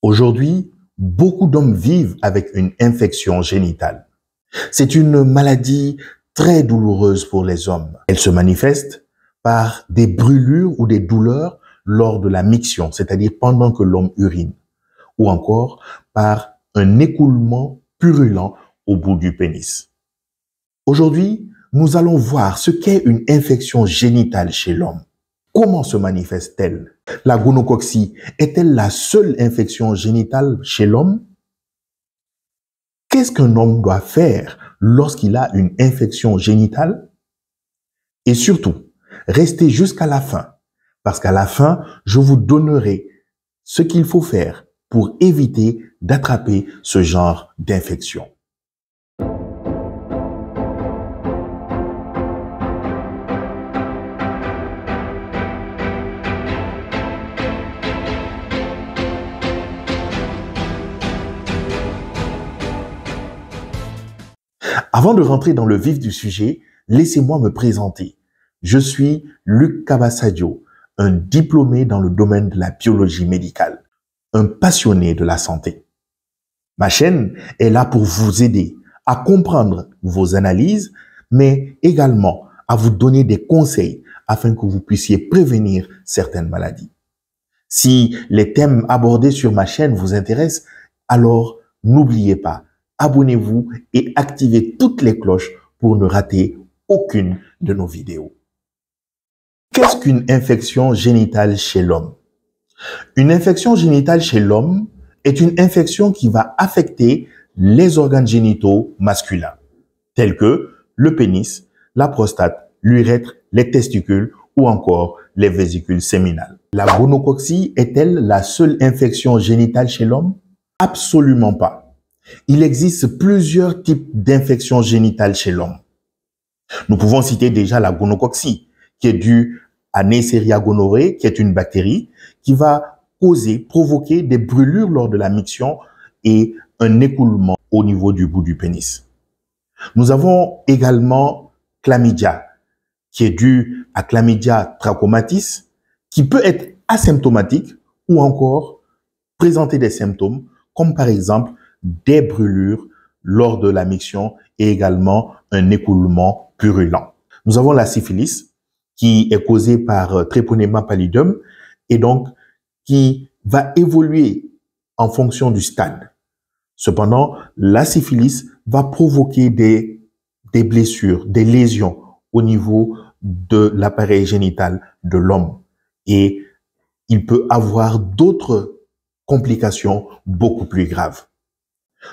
Aujourd'hui, beaucoup d'hommes vivent avec une infection génitale. C'est une maladie très douloureuse pour les hommes. Elle se manifeste par des brûlures ou des douleurs lors de la miction, c'est-à-dire pendant que l'homme urine, ou encore par un écoulement purulent au bout du pénis. Aujourd'hui, nous allons voir ce qu'est une infection génitale chez l'homme. Comment se manifeste-t-elle? La gonococcie est-elle la seule infection génitale chez l'homme? Qu'est-ce qu'un homme doit faire lorsqu'il a une infection génitale? Et surtout, restez jusqu'à la fin, parce qu'à la fin, je vous donnerai ce qu'il faut faire pour éviter d'attraper ce genre d'infection. Avant de rentrer dans le vif du sujet, laissez-moi me présenter. Je suis Luc Kabassadio, un diplômé dans le domaine de la biologie médicale, un passionné de la santé. Ma chaîne est là pour vous aider à comprendre vos analyses, mais également à vous donner des conseils afin que vous puissiez prévenir certaines maladies. Si les thèmes abordés sur ma chaîne vous intéressent, alors n'oubliez pas, abonnez-vous et activez toutes les cloches pour ne rater aucune de nos vidéos. Qu'est-ce qu'une infection génitale chez l'homme? Une infection génitale chez l'homme est une infection qui va affecter les organes génitaux masculins, tels que le pénis, la prostate, l'urètre, les testicules ou encore les vésicules séminales. La gonococcie est-elle la seule infection génitale chez l'homme? Absolument pas. Il existe plusieurs types d'infections génitales chez l'homme. Nous pouvons citer déjà la gonococcie, qui est due à Neisseria gonorrhoeae, qui est une bactérie qui va provoquer des brûlures lors de la miction et un écoulement au niveau du bout du pénis. Nous avons également chlamydia, qui est due à Chlamydia trachomatis, qui peut être asymptomatique ou encore présenter des symptômes, comme par exemple des brûlures lors de la miction et également un écoulement purulent. Nous avons la syphilis qui est causée par Treponema pallidum et donc qui va évoluer en fonction du stade. Cependant, la syphilis va provoquer des blessures, des lésions au niveau de l'appareil génital de l'homme et il peut avoir d'autres complications beaucoup plus graves.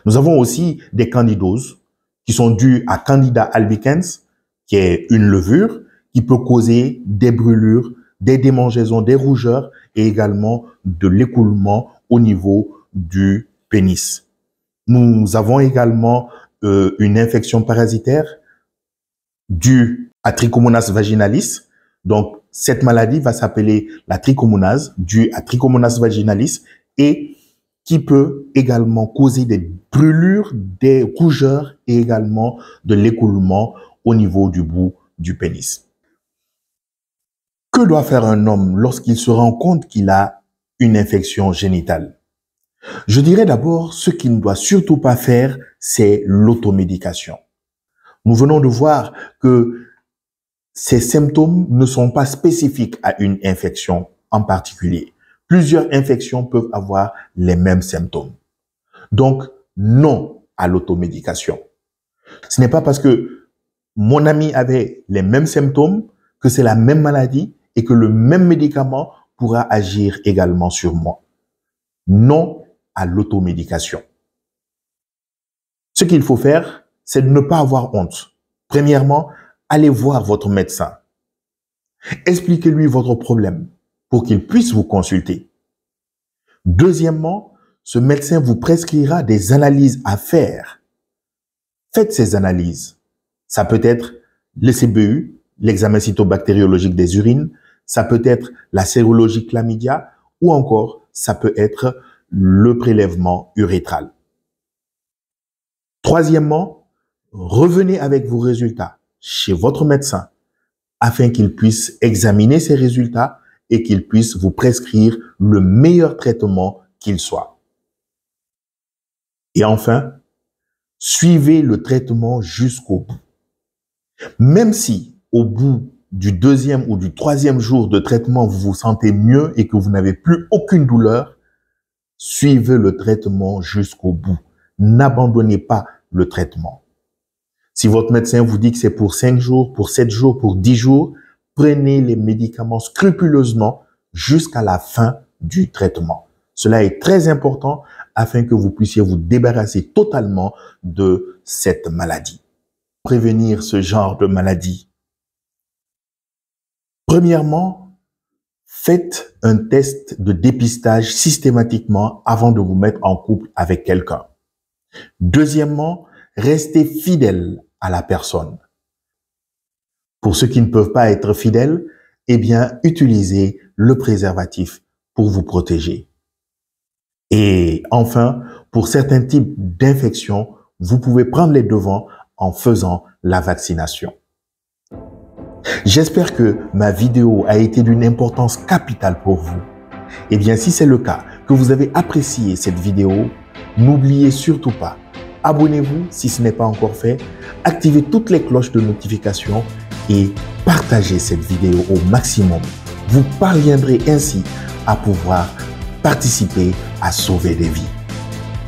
Nous avons aussi des candidoses qui sont dues à Candida albicans, qui est une levure qui peut causer des brûlures, des démangeaisons, des rougeurs et également de l'écoulement au niveau du pénis. Nous avons également une infection parasitaire due à Trichomonas vaginalis. Donc, cette maladie va s'appeler la trichomonase, due à Trichomonas vaginalis et qui peut également causer des brûlures, des rougeurs et également de l'écoulement au niveau du bout du pénis. Que doit faire un homme lorsqu'il se rend compte qu'il a une infection génitale? Je dirais d'abord, ce qu'il ne doit surtout pas faire, c'est l'automédication. Nous venons de voir que ces symptômes ne sont pas spécifiques à une infection en particulier. Plusieurs infections peuvent avoir les mêmes symptômes. Donc, non à l'automédication. Ce n'est pas parce que mon ami avait les mêmes symptômes que c'est la même maladie et que le même médicament pourra agir également sur moi. Non à l'automédication. Ce qu'il faut faire, c'est de ne pas avoir honte. Premièrement, allez voir votre médecin. Expliquez-lui votre problème pour qu'il puisse vous consulter. Deuxièmement, ce médecin vous prescrira des analyses à faire. Faites ces analyses. Ça peut être le CBU, l'examen cytobactériologique des urines, ça peut être la sérologie chlamydia ou encore ça peut être le prélèvement urétral. Troisièmement, revenez avec vos résultats chez votre médecin afin qu'il puisse examiner ces résultats et qu'il puisse vous prescrire le meilleur traitement qu'il soit. Et enfin, suivez le traitement jusqu'au bout. Même si au bout du 2e ou du 3e jour de traitement, vous vous sentez mieux et que vous n'avez plus aucune douleur, suivez le traitement jusqu'au bout. N'abandonnez pas le traitement. Si votre médecin vous dit que c'est pour 5 jours, pour 7 jours, pour 10 jours, prenez les médicaments scrupuleusement jusqu'à la fin du traitement. Cela est très important afin que vous puissiez vous débarrasser totalement de cette maladie. Prévenir ce genre de maladie. Premièrement, faites un test de dépistage systématiquement avant de vous mettre en couple avec quelqu'un. Deuxièmement, restez fidèle à la personne. Pour ceux qui ne peuvent pas être fidèles, eh bien, utilisez le préservatif pour vous protéger. Et enfin, pour certains types d'infections, vous pouvez prendre les devants en faisant la vaccination. J'espère que ma vidéo a été d'une importance capitale pour vous. Eh bien, si c'est le cas, que vous avez apprécié cette vidéo, n'oubliez surtout pas, abonnez-vous si ce n'est pas encore fait, activez toutes les cloches de notification et partagez cette vidéo au maximum. Vous parviendrez ainsi à pouvoir participer à sauver des vies.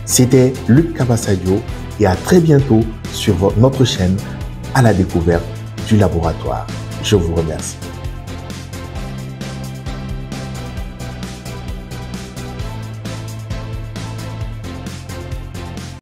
C'était Luc Kabassadio et à très bientôt sur notre chaîne à la découverte du laboratoire. Je vous remercie.